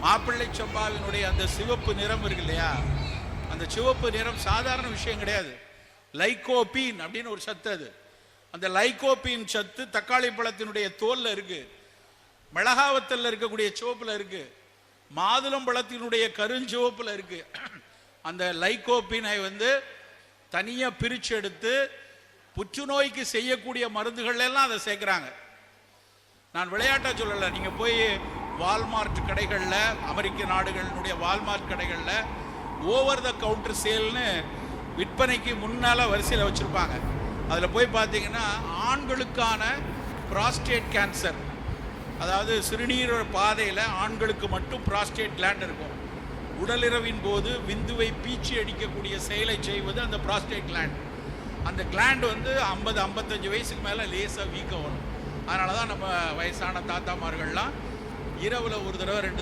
மாப்பிள்ளை சம்பாவினுடைய அந்த சிவப்பு நிறம் இருக்கு இல்லையா, அந்த சிவப்பு நிறம் சாதாரண விஷயம் கிடையாது. லைகோபீன் அப்படின்னு ஒரு சத்து. அது அந்த லைகோபீன் சத்து தக்காளி பழத்தினுடைய தோல்ல இருக்கு, மிளகாவத்தல்ல இருக்கக்கூடிய சிவப்புல இருக்கு, மாதுளம் பழத்தினுடைய கருஞ்சிவப்புல இருக்கு. அந்த லைகோபீனை தனியா பிரிச்சு எடுத்து புற்றுநோய்க்கு செய்யக்கூடிய மருந்துகள் எல்லாம் அதை சேர்க்கிறாங்க. நான் விளையாட்டா சொல்லல, நீங்க போய் வால்மார்ட் கடைகள்ல, அமெரிக்க நாடுகளினுடைய வால்மார்ட் கடைகள்ல ஓவர் த கவுண்டர் சேல்னு விற்பனைக்கு முன்னால வரிசையில் வச்சிருப்பாங்க. அதுல போய் பார்த்தீங்கன்னா ஆண்களுக்கான புராஸ்டேட் கேன்சர், அதாவது சிறுநீர் பாதையில ஆண்களுக்கு மட்டும் புராஸ்டேட் கிளாண்ட் இருக்கும். உடலிரவின் போது விந்துவை பீச்சி அடிக்கக்கூடிய செயலை செய்வது அந்த புராஸ்டேட் கிளாண்ட். அந்த கிளாண்ட் 50-55 வயசுக்கு மேல லேசா வீக்கம் வரும். அதனாலதான் நம்ம வயசான தாத்தாமார்கள்லாம் இரவுல ஒரு தடவை 2